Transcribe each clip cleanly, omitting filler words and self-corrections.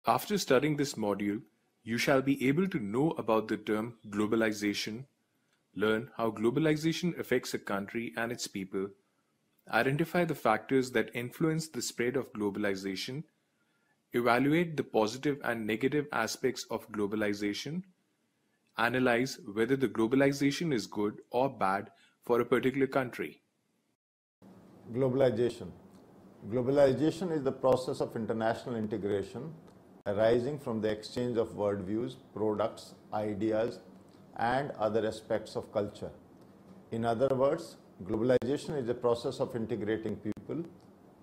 After studying this module, you shall be able to know about the term globalization, learn how globalization affects a country and its people, identify the factors that influence the spread of globalization, evaluate the positive and negative aspects of globalization, analyze whether the globalization is good or bad for a particular country. Globalization. Globalization is the process of international integration arising from the exchange of worldviews, products, ideas, and other aspects of culture. In other words, globalization is a process of integrating people,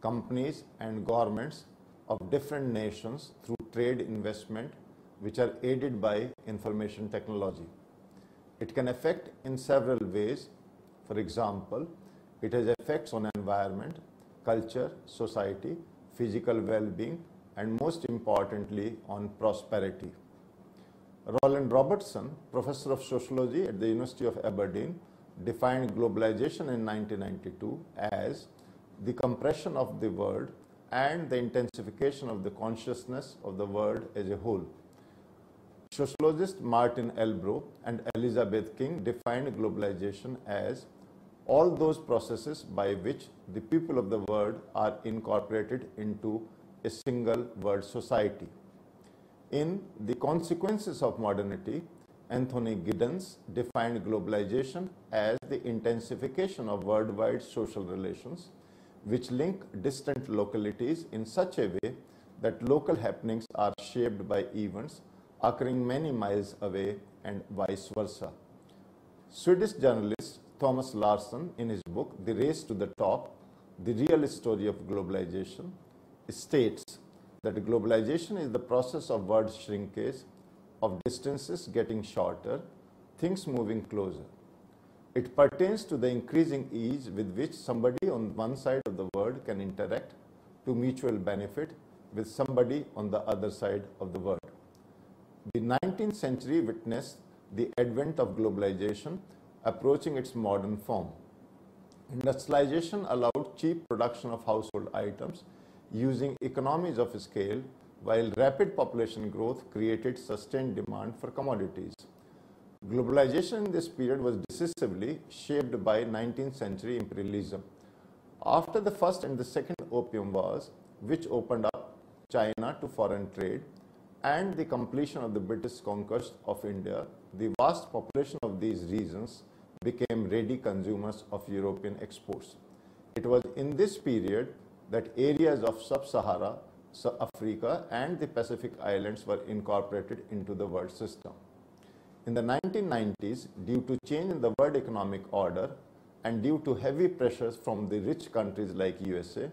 companies, and governments of different nations through trade investment, which are aided by information technology. It can affect in several ways. For example, it has effects on environment, culture, society, physical well-being, and most importantly, on prosperity. Roland Robertson, professor of sociology at the University of Aberdeen, defined globalization in 1992 as the compression of the world and the intensification of the consciousness of the world as a whole. Sociologist Martin Elbrow and Elizabeth King defined globalization as all those processes by which the people of the world are incorporated into a single world society. In The Consequences of Modernity, Anthony Giddens defined globalization as the intensification of worldwide social relations which link distant localities in such a way that local happenings are shaped by events occurring many miles away and vice versa. Swedish journalist Thomas Larsson, in his book The Race to the Top, The Real Story of Globalization, states that globalization is the process of world shrinkage, of distances getting shorter, things moving closer. It pertains to the increasing ease with which somebody on one side of the world can interact to mutual benefit with somebody on the other side of the world. The 19th century witnessed the advent of globalization approaching its modern form. Industrialization allowed cheap production of household items using economies of scale, while rapid population growth created sustained demand for commodities. Globalization in this period was decisively shaped by 19th century imperialism. After the First and the Second Opium Wars, which opened up China to foreign trade, and the completion of the British conquest of India, the vast population of these regions became ready consumers of European exports. It was in this period that areas of sub-Sahara, Africa, and the Pacific Islands were incorporated into the world system. In the 1990s, due to change in the world economic order and due to heavy pressures from the rich countries like USA,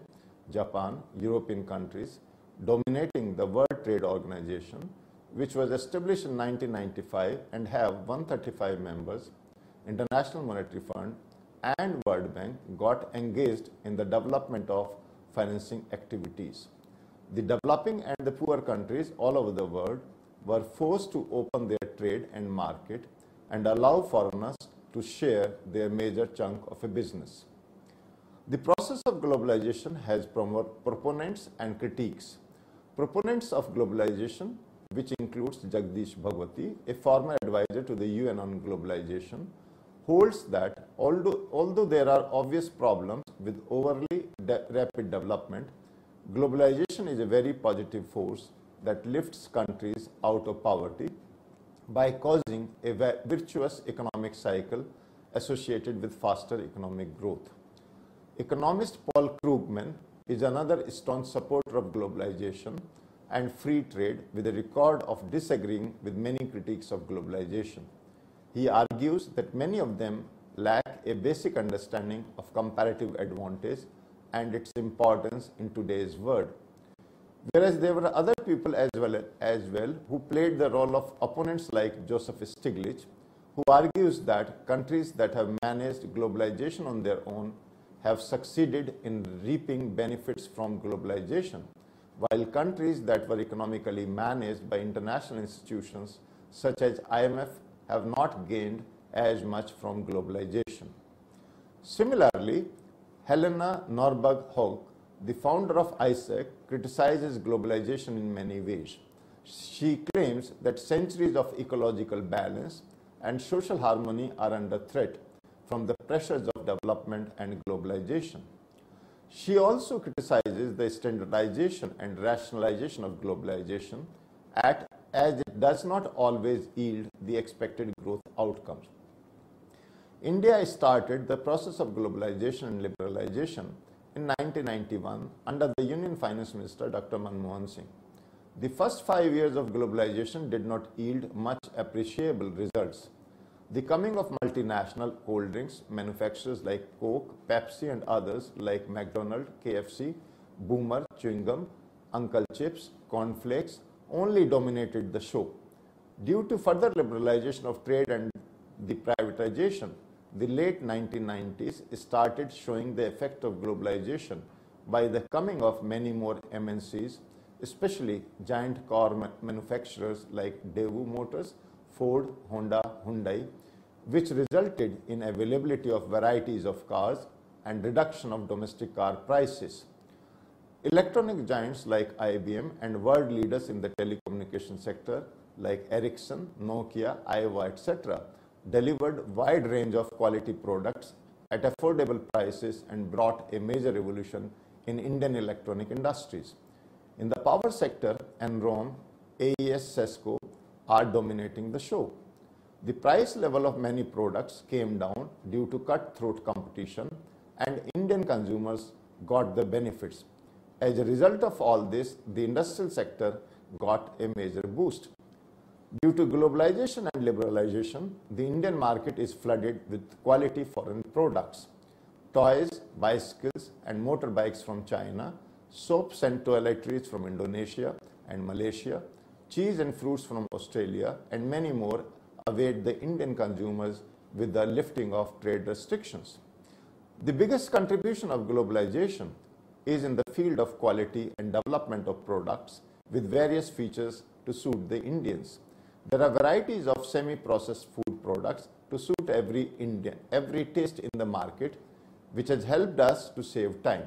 Japan, European countries, dominating the World Trade Organization, which was established in 1995 and have 135 members, International Monetary Fund and World Bank got engaged in the development of financing activities. The developing and the poor countries all over the world were forced to open their trade and market and allow foreigners to share their major chunk of a business. The process of globalization has proponents and critiques. Proponents of globalization, which includes Jagdish Bhagwati, a former advisor to the UN on globalization, holds that although there are obvious problems with overly rapid development, globalization is a very positive force that lifts countries out of poverty by causing a virtuous economic cycle associated with faster economic growth. Economist Paul Krugman is another staunch supporter of globalization and free trade with a record of disagreeing with many critiques of globalization. He argues that many of them lack a basic understanding of comparative advantage and its importance in today's world. Whereas there were other people as well who played the role of opponents like Joseph Stiglitz, who argues that countries that have managed globalization on their own have succeeded in reaping benefits from globalization, while countries that were economically managed by international institutions such as IMF have not gained as much from globalization. Similarly, Helena Norberg Haug, the founder of ISEC, criticizes globalization in many ways. She claims that centuries of ecological balance and social harmony are under threat from the pressures of development and globalization. She also criticizes the standardization and rationalization of globalization as it does not always yield the expected growth outcomes. India started the process of globalization and liberalization in 1991 under the Union Finance Minister Dr. Manmohan Singh. The first 5 years of globalization did not yield much appreciable results. The coming of multinational cold drinks manufacturers like Coke, Pepsi and others like McDonald's, KFC, Boomer, Chewing Gum, Uncle Chips, Cornflakes only dominated the show. Due to further liberalization of trade and the privatization, the late 1990s started showing the effect of globalization by the coming of many more MNCs, especially giant car manufacturers like Daewoo Motors, Ford, Honda, Hyundai, which resulted in availability of varieties of cars and reduction of domestic car prices. Electronic giants like IBM and world leaders in the telecommunication sector like Ericsson, Nokia, Iowa, etc. delivered wide range of quality products at affordable prices and brought a major revolution in Indian electronic industries. In the power sector, Enron, AES, Sesco are dominating the show. The price level of many products came down due to cutthroat competition and Indian consumers got the benefits. As a result of all this, the industrial sector got a major boost. Due to globalization and liberalization, the Indian market is flooded with quality foreign products. Toys, bicycles and motorbikes from China, soaps and toiletries from Indonesia and Malaysia, cheese and fruits from Australia and many more await the Indian consumers with the lifting of trade restrictions. The biggest contribution of globalization is in the field of quality and development of products with various features to suit the Indians. There are varieties of semi-processed food products to suit every taste in the market, which has helped us to save time.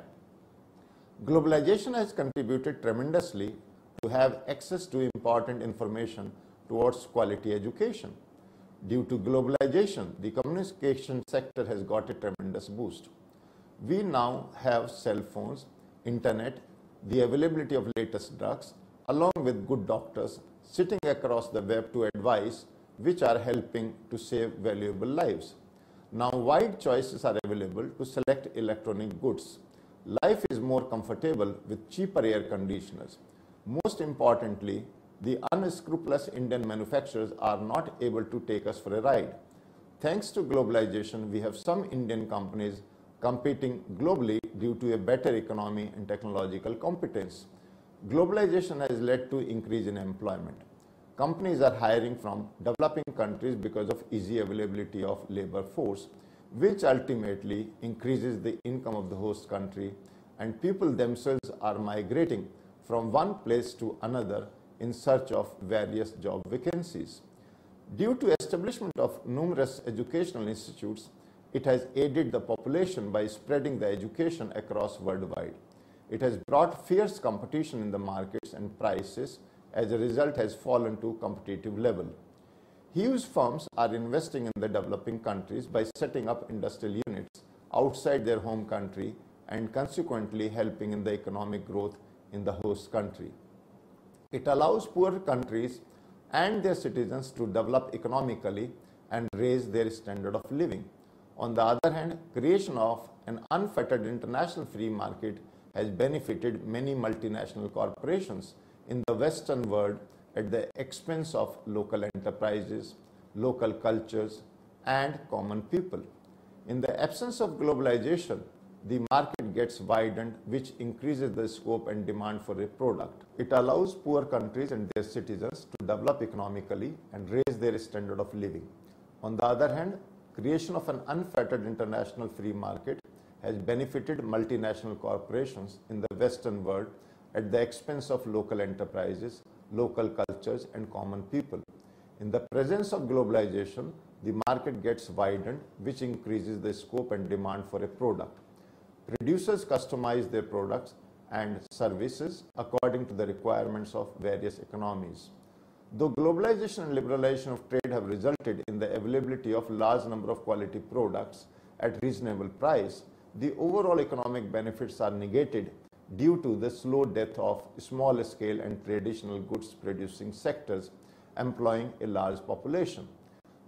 Globalization has contributed tremendously to have access to important information towards quality education. Due to globalization, the communication sector has got a tremendous boost. We now have cell phones, internet, the availability of latest drugs, along with good doctors sitting across the web to advise, which are helping to save valuable lives. Now wide choices are available to select electronic goods. Life is more comfortable with cheaper air conditioners. Most importantly, the unscrupulous Indian manufacturers are not able to take us for a ride. Thanks to globalization, we have some Indian companies competing globally due to a better economy and technological competence. Globalization has led to increase in employment. Companies are hiring from developing countries because of easy availability of labor force, which ultimately increases the income of the host country, and people themselves are migrating from one place to another in search of various job vacancies. Due to establishment of numerous educational institutes, it has aided the population by spreading the education across worldwide. It has brought fierce competition in the markets and prices as a result has fallen to competitive level. Huge firms are investing in the developing countries by setting up industrial units outside their home country and consequently helping in the economic growth in the host country. It allows poor countries and their citizens to develop economically and raise their standard of living. On the other hand, creation of an unfettered international free market has benefited many multinational corporations in the Western world at the expense of local enterprises, local cultures, and common people. In the absence of globalization, the market gets widened, which increases the scope and demand for a product. It allows poor countries and their citizens to develop economically and raise their standard of living. On the other hand, creation of an unfettered international free market has benefited multinational corporations in the Western world at the expense of local enterprises, local cultures, and common people. In the presence of globalization, the market gets widened, which increases the scope and demand for a product. Producers customize their products and services according to the requirements of various economies. Though globalization and liberalization of trade have resulted in the availability of large number of quality products at reasonable price, the overall economic benefits are negated due to the slow death of small scale and traditional goods producing sectors employing a large population.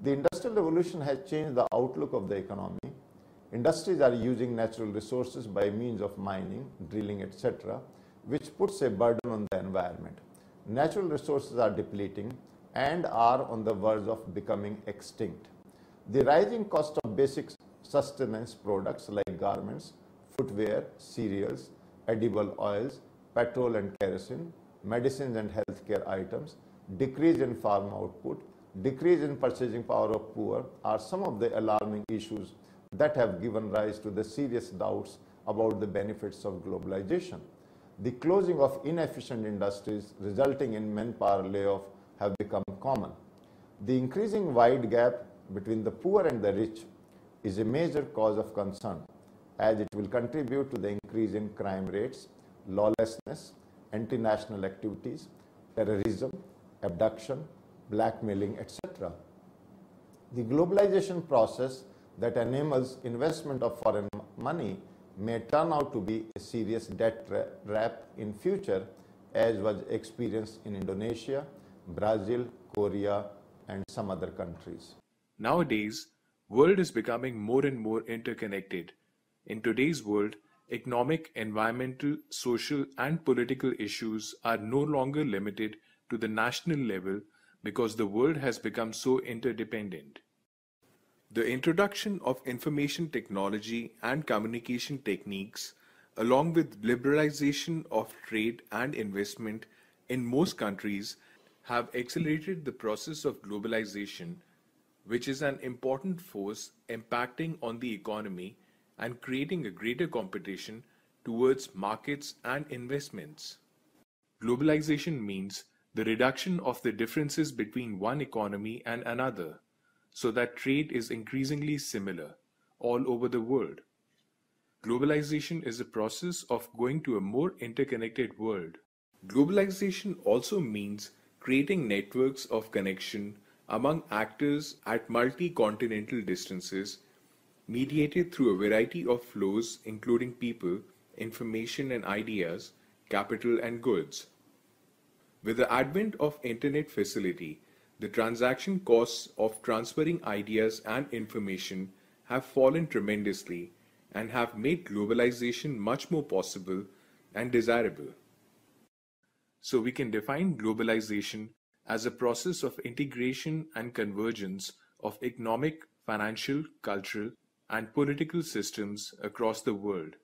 The Industrial Revolution has changed the outlook of the economy. Industries are using natural resources by means of mining, drilling, etc., which puts a burden on the environment. Natural resources are depleting and are on the verge of becoming extinct. The rising cost of basic sustenance products like garments, footwear, cereals, edible oils, petrol and kerosene, medicines and healthcare items, decrease in farm output, decrease in purchasing power of poor are some of the alarming issues that have given rise to the serious doubts about the benefits of globalization. The closing of inefficient industries resulting in manpower layoff have become common. The increasing wide gap between the poor and the rich is a major cause of concern, as it will contribute to the increase in crime rates, lawlessness, anti-national activities, terrorism, abduction, blackmailing, etc. The globalization process that enables investment of foreign money may turn out to be a serious debt trap in future, as was experienced in Indonesia, Brazil, Korea, and some other countries. Nowadays, world is becoming more and more interconnected. In today's world, economic, environmental, social, and political issues are no longer limited to the national level because the world has become so interdependent. The introduction of information technology and communication techniques, along with liberalization of trade and investment in most countries, have accelerated the process of globalization, which is an important force impacting on the economy and creating a greater competition towards markets and investments. Globalization means the reduction of the differences between one economy and another, so that trade is increasingly similar all over the world. Globalization is a process of going to a more interconnected world. Globalization also means creating networks of connection among actors at multi-continental distances, mediated through a variety of flows including people, information and ideas, capital and goods. With the advent of internet facility, the transaction costs of transferring ideas and information have fallen tremendously and have made globalization much more possible and desirable. So we can define globalization as a process of integration and convergence of economic, financial, cultural, and political systems across the world.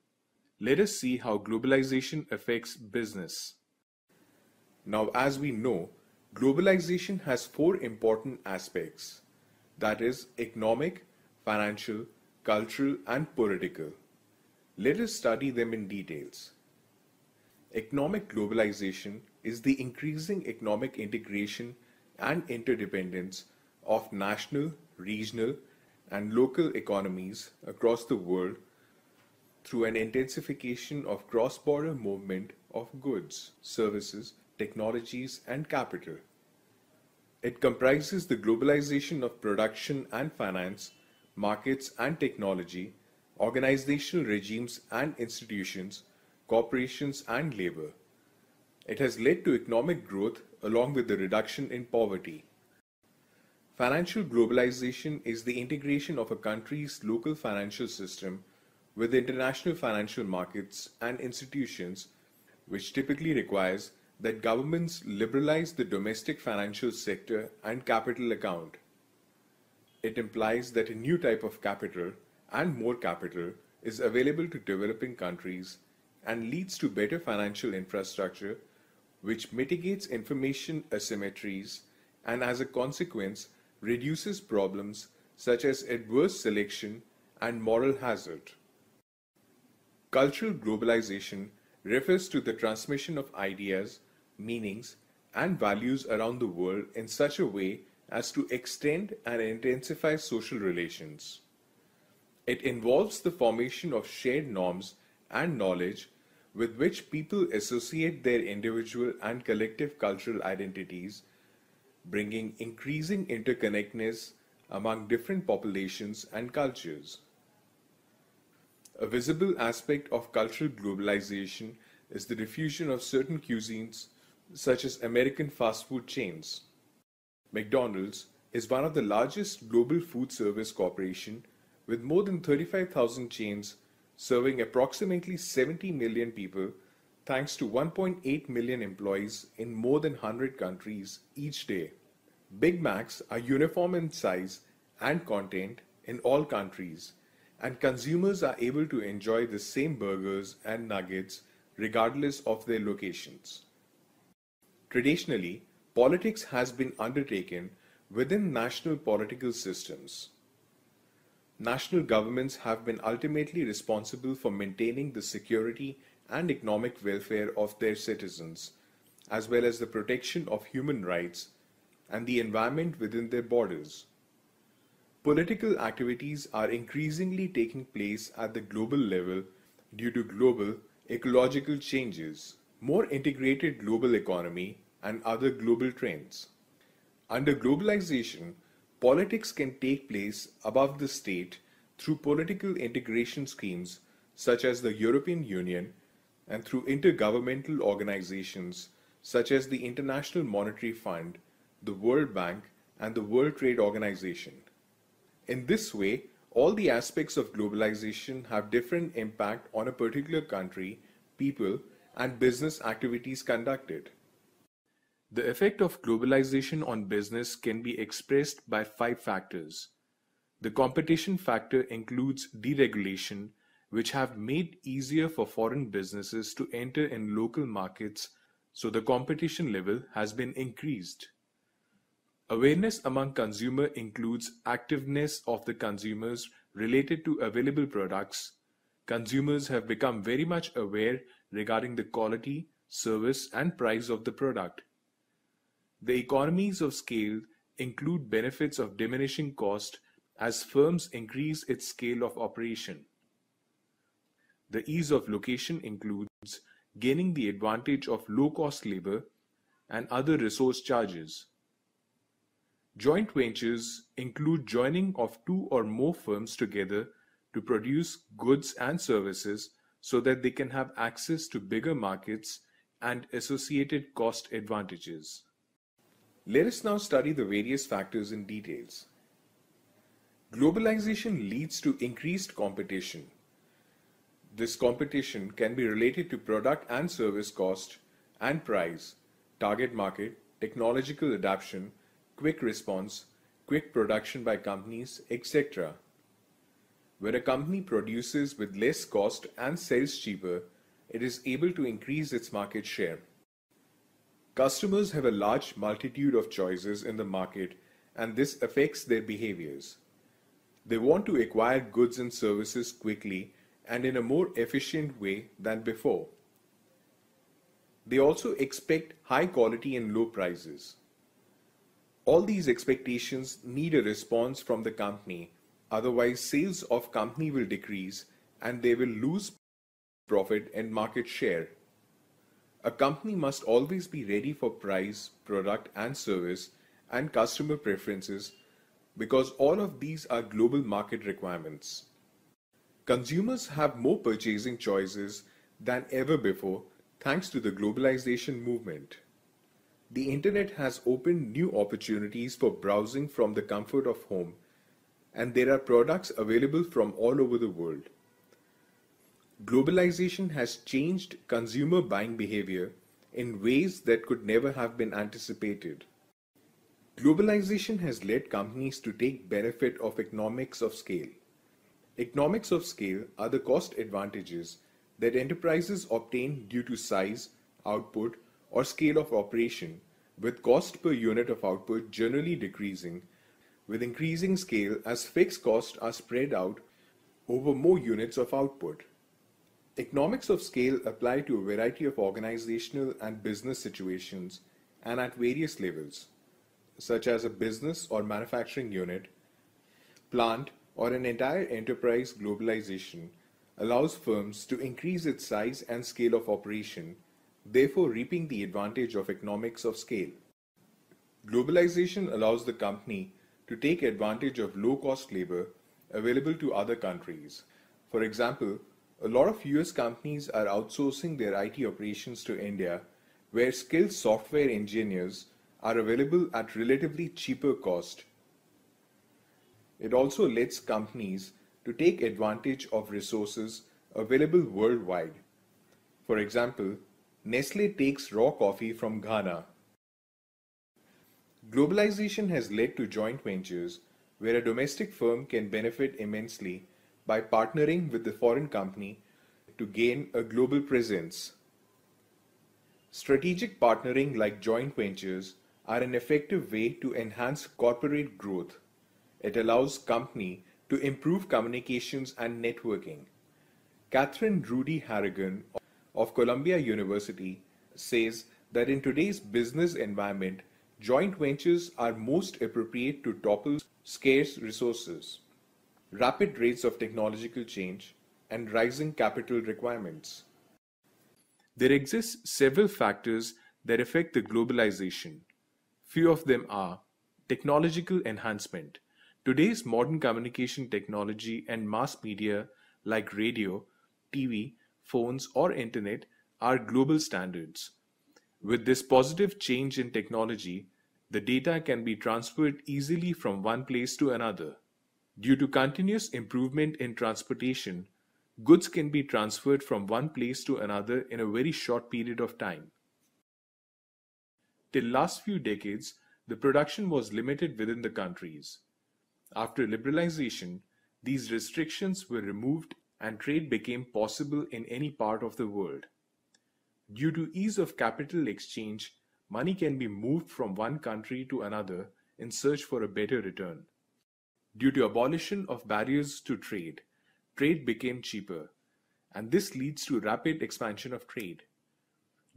Let us see how globalization affects business. Now, as we know, globalization has four important aspects, that is, economic, financial, cultural, and political. Let us study them in details. Economic globalization is the increasing economic integration and interdependence of national, regional, and local economies across the world through an intensification of cross-border movement of goods, services, technologies, and capital. It comprises the globalization of production and finance, markets and technology, organizational regimes and institutions, corporations and labor. It has led to economic growth along with the reduction in poverty. Financial globalization is the integration of a country's local financial system with international financial markets and institutions, which typically requires that governments liberalize the domestic financial sector and capital account. It implies that a new type of capital and more capital is available to developing countries and leads to better financial infrastructure, which mitigates information asymmetries and as a consequence reduces problems such as adverse selection and moral hazard. Cultural globalization refers to the transmission of ideas, meanings, and values around the world in such a way as to extend and intensify social relations. It involves the formation of shared norms and knowledge with which people associate their individual and collective cultural identities, bringing increasing interconnectedness among different populations and cultures. A visible aspect of cultural globalization is the diffusion of certain cuisines, such as American fast food chains. McDonald's is one of the largest global food service corporation with more than 35,000 chains serving approximately 70 million people thanks to 1.8 million employees in more than 100 countries each day. Big Macs are uniform in size and content in all countries, and consumers are able to enjoy the same burgers and nuggets regardless of their locations. Traditionally, politics has been undertaken within national political systems. National governments have been ultimately responsible for maintaining the security and economic welfare of their citizens, as well as the protection of human rights and the environment within their borders. Political activities are increasingly taking place at the global level due to global ecological changes, more integrated global economy, and other global trends. Under globalization, politics can take place above the state through political integration schemes such as the European Union and through intergovernmental organizations such as the International Monetary Fund, the World Bank, and the World Trade Organization. In this way, all the aspects of globalization have different impact on a particular country, people, and business activities conducted. The effect of globalization on business can be expressed by 5 factors. The competition factor includes deregulation, which have made easier for foreign businesses to enter in local markets, so the competition level has been increased. Awareness among consumer includes activeness of the consumers related to available products. Consumers have become very much aware regarding the quality, service, and price of the product. The economies of scale include benefits of diminishing cost as firms increase its scale of operation. The ease of location includes gaining the advantage of low-cost labor and other resource charges. Joint ventures include joining of 2 or more firms together to produce goods and services so that they can have access to bigger markets and associated cost advantages. Let us now study the various factors in details. Globalization leads to increased competition. This competition can be related to product and service cost and price, target market, technological adoption, quick response, quick production by companies, etc. When a company produces with less cost and sells cheaper, it is able to increase its market share. Customers have a large multitude of choices in the market, and this affects their behaviors. They want to acquire goods and services quickly and in a more efficient way than before. They also expect high quality and low prices. All these expectations need a response from the company, otherwise sales of company will decrease and they will lose profit and market share. A company must always be ready for price, product and service and customer preferences because all of these are global market requirements. Consumers have more purchasing choices than ever before thanks to the globalization movement. The internet has opened new opportunities for browsing from the comfort of home, and there are products available from all over the world. Globalization has changed consumer buying behavior in ways that could never have been anticipated. Globalization has led companies to take benefit of economics of scale. Economics of scale are the cost advantages that enterprises obtain due to size, output, or scale of operation, with cost per unit of output generally decreasing, with increasing scale as fixed costs are spread out over more units of output. Economics of scale apply to a variety of organizational and business situations and at various levels, such as a business or manufacturing unit, plant, or an entire enterprise globalization allows firms to increase its size and scale of operation, therefore reaping the advantage of economics of scale. Globalization allows the company to take advantage of low-cost labor available to other countries. For example, a lot of US companies are outsourcing their IT operations to India, where skilled software engineers are available at relatively cheaper cost. It also lets companies to take advantage of resources available worldwide. For example, Nestle takes raw coffee from Ghana. Globalization has led to joint ventures where a domestic firm can benefit immensely by partnering with the foreign company to gain a global presence. Strategic partnering like joint ventures are an effective way to enhance corporate growth. It allows company to improve communications and networking. Catherine Rudy Harrigan of Columbia University says that in today's business environment, joint ventures are most appropriate to topple scarce resources, rapid rates of technological change, and rising capital requirements. There exist several factors that affect the globalization. Few of them are technological enhancement. Today's modern communication technology and mass media like radio, TV, phones, or internet are global standards. With this positive change in technology, the data can be transferred easily from one place to another. Due to continuous improvement in transportation, goods can be transferred from one place to another in a very short period of time. Till last few decades, the production was limited within the countries. After liberalization, these restrictions were removed and trade became possible in any part of the world. Due to ease of capital exchange, money can be moved from one country to another in search for a better return. Due to abolition of barriers to trade, trade became cheaper, and this leads to rapid expansion of trade.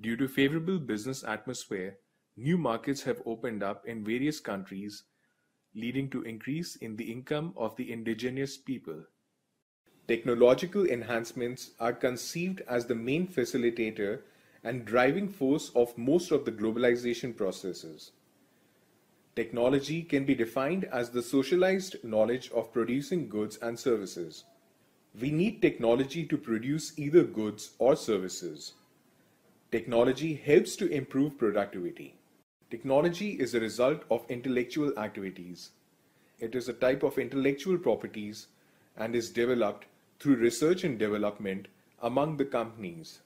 Due to favorable business atmosphere, new markets have opened up in various countries, leading to increase in the income of the indigenous people. Technological enhancements are conceived as the main facilitator and driving force of most of the globalization processes. Technology can be defined as the socialized knowledge of producing goods and services. We need technology to produce either goods or services. Technology helps to improve productivity. Technology is a result of intellectual activities. It is a type of intellectual properties and is developed through research and development among the companies.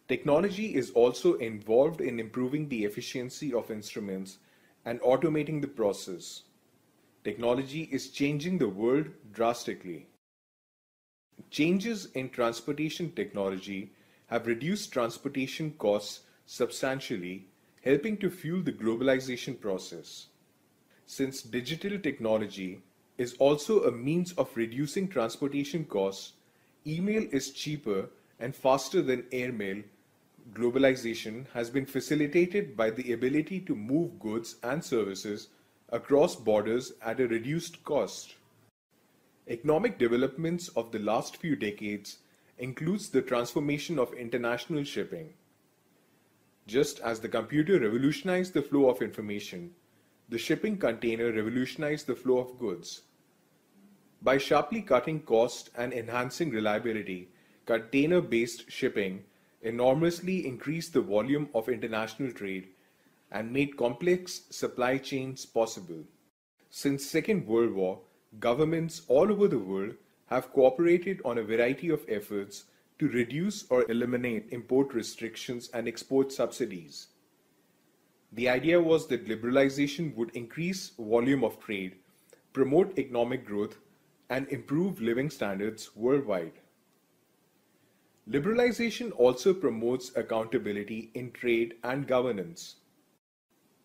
Technology is also involved in improving the efficiency of instruments and automating the process. Technology is changing the world drastically. Changes in transportation technology have reduced transportation costs substantially, helping to fuel the globalization process. Since digital technology is also a means of reducing transportation costs, email is cheaper and faster than airmail. Globalization has been facilitated by the ability to move goods and services across borders at a reduced cost. Economic developments of the last few decades includes the transformation of international shipping. Just as the computer revolutionized the flow of information, the shipping container revolutionized the flow of goods. By sharply cutting cost and enhancing reliability, container-based shipping enormously increased the volume of international trade and made complex supply chains possible. Since Second World War, governments all over the world have cooperated on a variety of efforts to reduce or eliminate import restrictions and export subsidies. The idea was that liberalization would increase volume of trade, promote economic growth, and improve living standards worldwide. Liberalization also promotes accountability in trade and governance.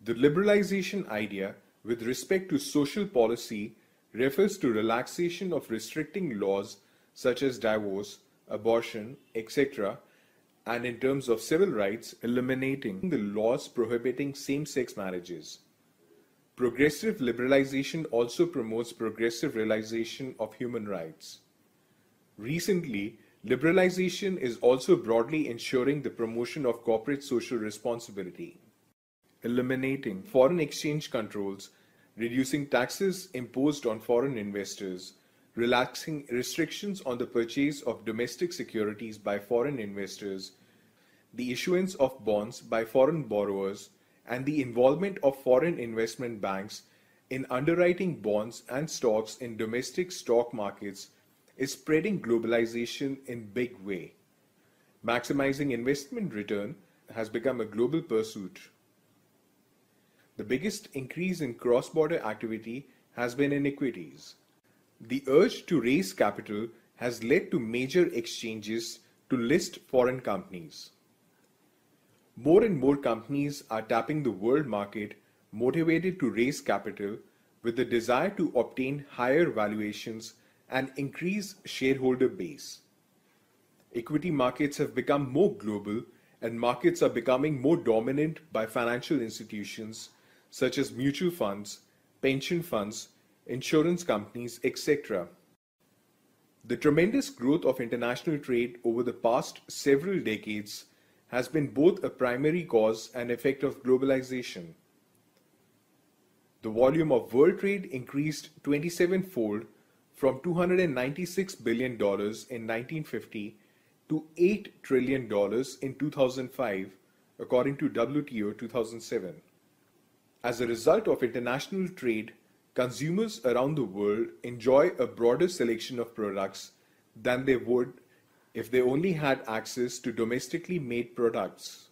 The liberalization idea with respect to social policy refers to relaxation of restricting laws such as divorce, abortion, etc., and in terms of civil rights, eliminating the laws prohibiting same-sex marriages. Progressive liberalization also promotes progressive realization of human rights. Recently, liberalization is also broadly ensuring the promotion of corporate social responsibility, eliminating foreign exchange controls, reducing taxes imposed on foreign investors, relaxing restrictions on the purchase of domestic securities by foreign investors, the issuance of bonds by foreign borrowers, and the involvement of foreign investment banks in underwriting bonds and stocks in domestic stock markets is spreading globalization in big way. Maximizing investment return has become a global pursuit. The biggest increase in cross-border activity has been in equities. The urge to raise capital has led to major exchanges to list foreign companies. More and more companies are tapping the world market, motivated to raise capital with the desire to obtain higher valuations and increase shareholder base. Equity markets have become more global, and markets are becoming more dominant by financial institutions such as mutual funds, pension funds, insurance companies, etc. The tremendous growth of international trade over the past several decades has been both a primary cause and effect of globalization. The volume of world trade increased 27-fold from $296 billion in 1950 to $8 trillion in 2005, according to WTO 2007. As a result of international trade, consumers around the world enjoy a broader selection of products than they would if they only had access to domestically made products.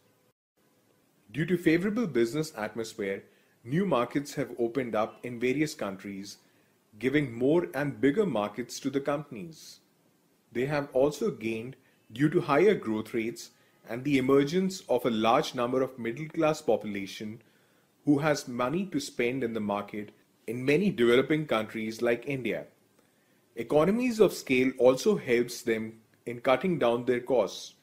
Due to favorable business atmosphere, new markets have opened up in various countries, giving more and bigger markets to the companies. They have also gained due to higher growth rates and the emergence of a large number of middle-class population who has money to spend in the market in many developing countries like India. Economies of scale also helps them in cutting down their costs.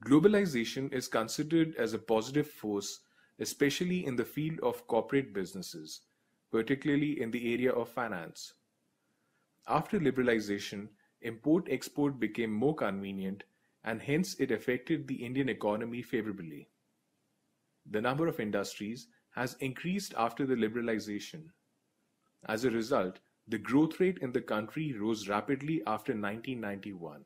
Globalization is considered as a positive force, especially in the field of corporate businesses, particularly in the area of finance. After liberalization, import-export became more convenient, and hence it affected the Indian economy favorably. The number of industries has increased after the liberalization. As a result, the growth rate in the country rose rapidly after 1991.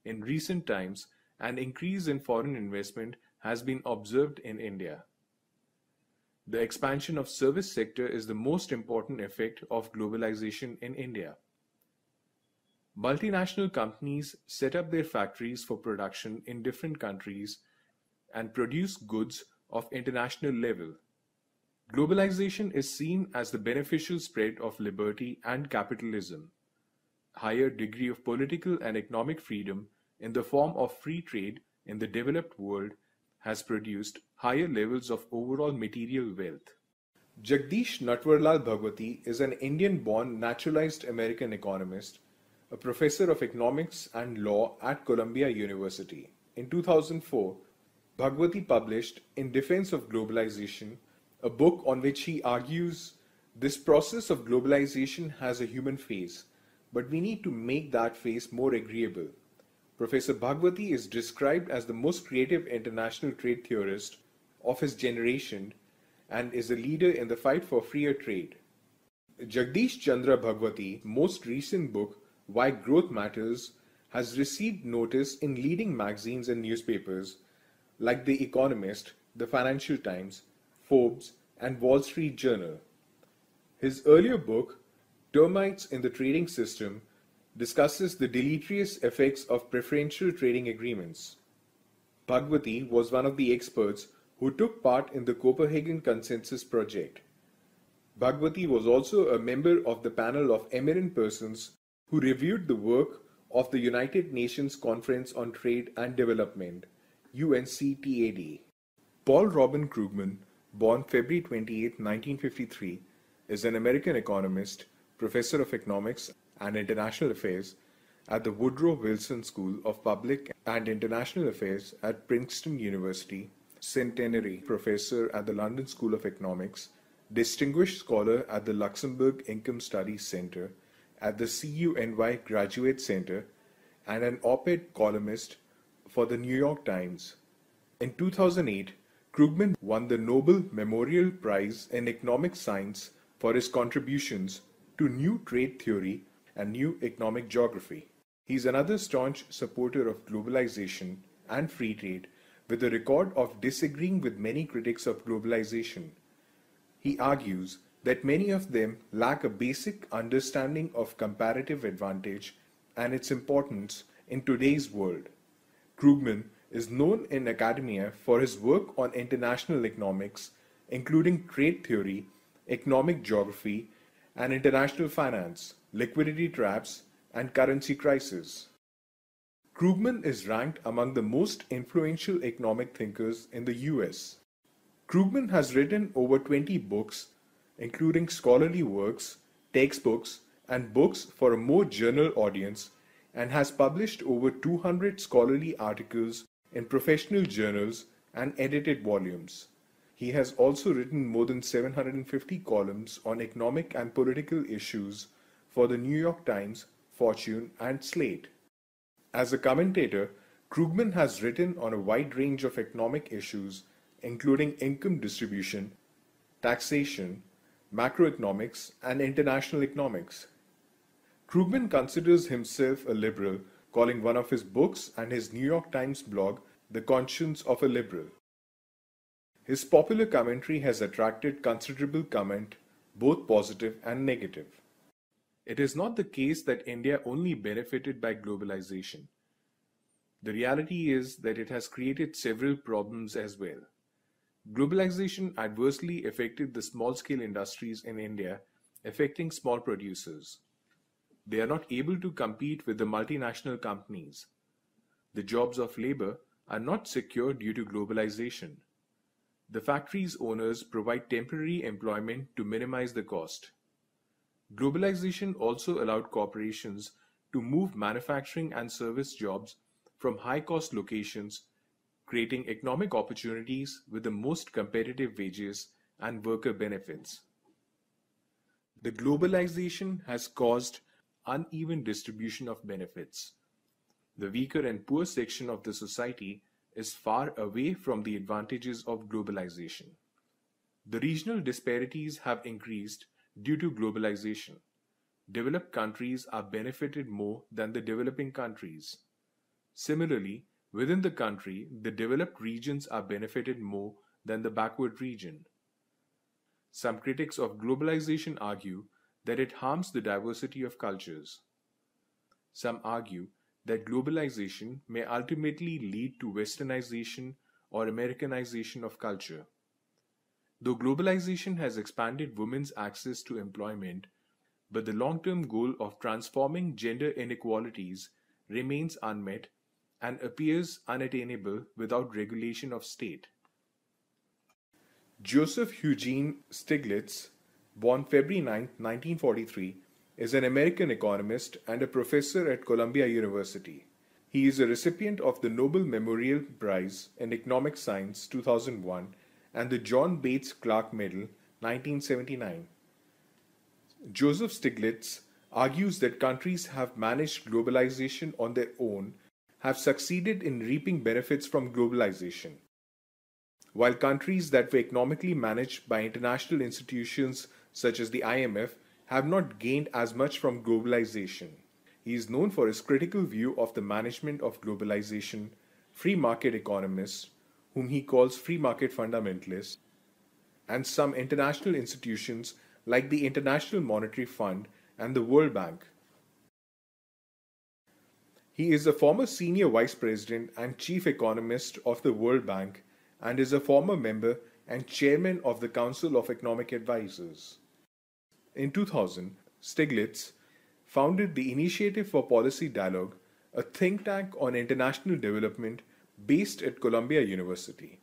In recent times, an increase in foreign investment has been observed in India. The expansion of service sector is the most important effect of globalization in India. Multinational companies set up their factories for production in different countries and produce goods of international level. Globalization is seen as the beneficial spread of liberty and capitalism. Higher degree of political and economic freedom in the form of free trade in the developed world has produced higher levels of overall material wealth. Jagdish Bhagwati is an Indian-born naturalized American economist, a professor of economics and law at Columbia University. In 2004, Bhagwati published In Defense of Globalization, a book on which he argues this process of globalization has a human face, but we need to make that face more agreeable. Professor Bhagwati is described as the most creative international trade theorist of his generation and is a leader in the fight for freer trade. Jagdish Chandra Bhagwati's most recent book, Why Growth Matters, has received notice in leading magazines and newspapers like The Economist, The Financial Times, Forbes, and Wall Street Journal. His earlier book, Termites in the Trading System, discusses the deleterious effects of preferential trading agreements. Bhagwati was one of the experts who took part in the Copenhagen Consensus project. Bhagwati was also a member of the panel of eminent persons who reviewed the work of the United Nations Conference on Trade and Development, UNCTAD. Paul Robin Krugman, born February 28, 1953, is an American economist, professor of economics and international affairs at the Woodrow Wilson School of Public and International Affairs at Princeton University, centenary professor at the London School of Economics, distinguished scholar at the Luxembourg Income Studies Center, at the CUNY Graduate Center and an op-ed columnist for the New York Times. In 2008, Krugman won the Nobel Memorial Prize in Economic Science for his contributions to new trade theory and new economic geography. He's another staunch supporter of globalization and free trade, with a record of disagreeing with many critics of globalization. He argues that many of them lack a basic understanding of comparative advantage and its importance in today's world. Krugman is known in academia for his work on international economics, including trade theory, economic geography, and international finance, liquidity traps, and currency crisis. Krugman is ranked among the most influential economic thinkers in the US. Krugman has written over 20 books, including scholarly works, textbooks, and books for a more general audience, and has published over 200 scholarly articles in professional journals and edited volumes. He has also written more than 750 columns on economic and political issues for the New York Times, Fortune, and Slate. As a commentator, Krugman has written on a wide range of economic issues, including income distribution, taxation, macroeconomics, and international economics. Krugman considers himself a liberal, calling one of his books and his New York Times blog The Conscience of a Liberal. His popular commentary has attracted considerable comment, both positive and negative. It is not the case that India only benefited by globalization. The reality is that it has created several problems as well. Globalization adversely affected the small-scale industries in India, affecting small producers. They are not able to compete with the multinational companies. The jobs of labor are not secure due to globalization. The factory's owners provide temporary employment to minimize the cost. Globalization also allowed corporations to move manufacturing and service jobs from high-cost locations, creating economic opportunities with the most competitive wages and worker benefits. The globalization has caused uneven distribution of benefits. The weaker and poor section of the society is far away from the advantages of globalization. The regional disparities have increased due to globalization. Developed countries are benefited more than the developing countries. Similarly, within the country, the developed regions are benefited more than the backward region. Some critics of globalization argue that it harms the diversity of cultures. Some argue that globalization may ultimately lead to westernization or Americanization of culture. Though globalization has expanded women's access to employment, but the long-term goal of transforming gender inequalities remains unmet and appears unattainable without regulation of state. Joseph Eugene Stiglitz, born February 9, 1943, is an American economist and a professor at Columbia University. He is a recipient of the Nobel Memorial Prize in Economic Science 2001 and the John Bates Clark Medal 1979. Joseph Stiglitz argues that countries have managed globalization on their own have succeeded in reaping benefits from globalization, while countries that were economically managed by international institutions such as the IMF have not gained as much from globalization. He is known for his critical view of the management of globalization, free market economists, whom he calls free market fundamentalists, and some international institutions like the International Monetary Fund and the World Bank. He is a former senior vice president and chief economist of the World Bank and is a former member and chairman of the Council of Economic Advisors. In 2000, Stiglitz founded the Initiative for Policy Dialogue, a think tank on international development based at Columbia University.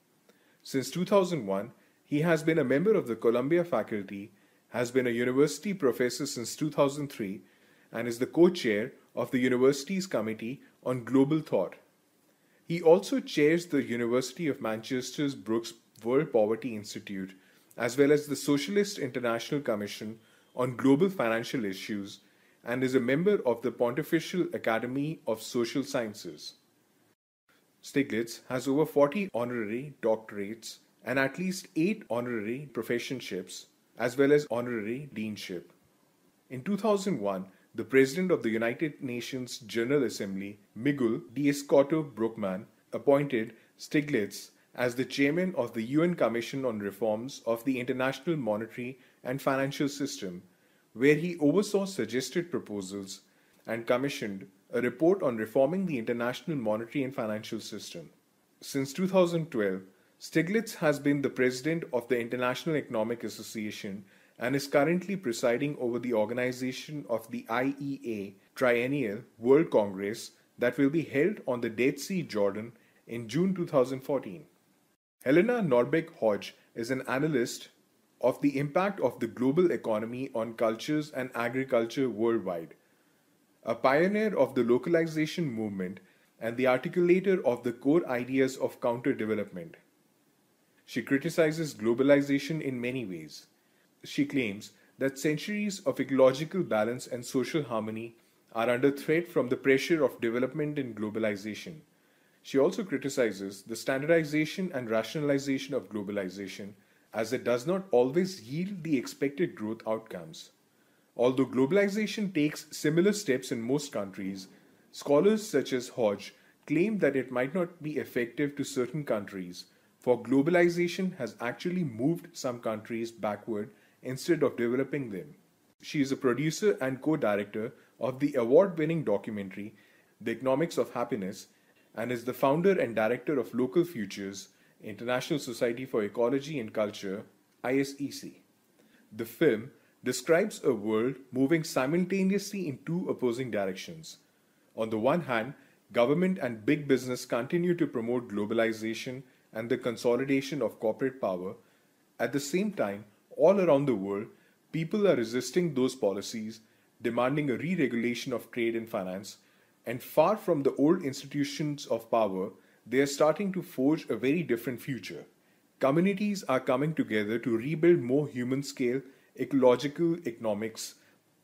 Since 2001, he has been a member of the Columbia faculty, has been a university professor since 2003, and is the co-chair of the university's Committee on Global Thought. He also chairs the University of Manchester's Brooks World Poverty Institute, as well as the Socialist International Commission on Global Financial Issues and is a member of the Pontifical Academy of Social Sciences. Stiglitz has over 40 honorary doctorates and at least 8 honorary professorships, as well as honorary deanship. In 2001, the President of the United Nations General Assembly, Miguel Diaz-Canel appointed Stiglitz as the chairman of the UN Commission on Reforms of the International Monetary and Financial System, where he oversaw suggested proposals and commissioned a report on reforming the international monetary and financial system. Since 2012, Stiglitz has been the president of the International Economic Association and is currently presiding over the organization of the IEA Triennial World Congress that will be held on the Dead Sea, Jordan in June 2014. Helena Norbeck-Hodge is an analyst of the impact of the global economy on cultures and agriculture worldwide, a pioneer of the localization movement and the articulator of the core ideas of counter-development. She criticizes globalization in many ways. She claims that centuries of ecological balance and social harmony are under threat from the pressure of development and globalization. She also criticizes the standardization and rationalization of globalization, as it does not always yield the expected growth outcomes. Although globalization takes similar steps in most countries, scholars such as Hodge claim that it might not be effective to certain countries, for globalization has actually moved some countries backward instead of developing them. She is a producer and co-director of the award-winning documentary The Economics of Happiness and is the founder and director of Local Futures, International Society for Ecology and Culture, ISEC. The film describes a world moving simultaneously in two opposing directions. On the one hand, government and big business continue to promote globalization and the consolidation of corporate power. At the same time, all around the world, people are resisting those policies, demanding a re-regulation of trade and finance, and far from the old institutions of power, they are starting to forge a very different future. Communities are coming together to rebuild more human-scale ecological economics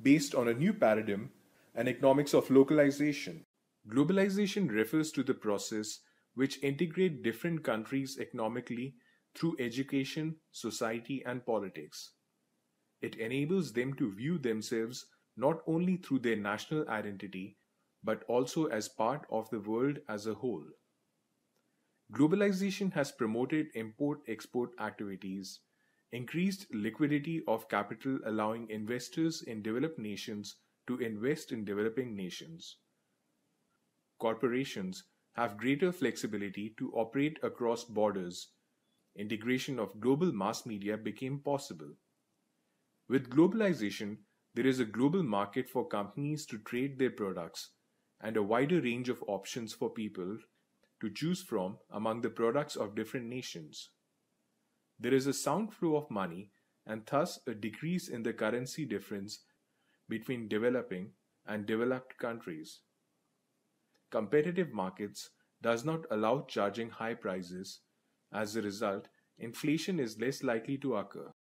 based on a new paradigm, an economics of localization. Globalization refers to the process which integrate different countries economically through education, society, and politics. It enables them to view themselves not only through their national identity, but also as part of the world as a whole. Globalization has promoted import-export activities, increased liquidity of capital allowing investors in developed nations to invest in developing nations. Corporations have greater flexibility to operate across borders. Integration of global mass media became possible. With globalization, there is a global market for companies to trade their products and a wider range of options for people to choose from among the products of different nations. There is a sound flow of money and thus a decrease in the currency difference between developing and developed countries. Competitive markets does not allow charging high prices. As a result, inflation is less likely to occur.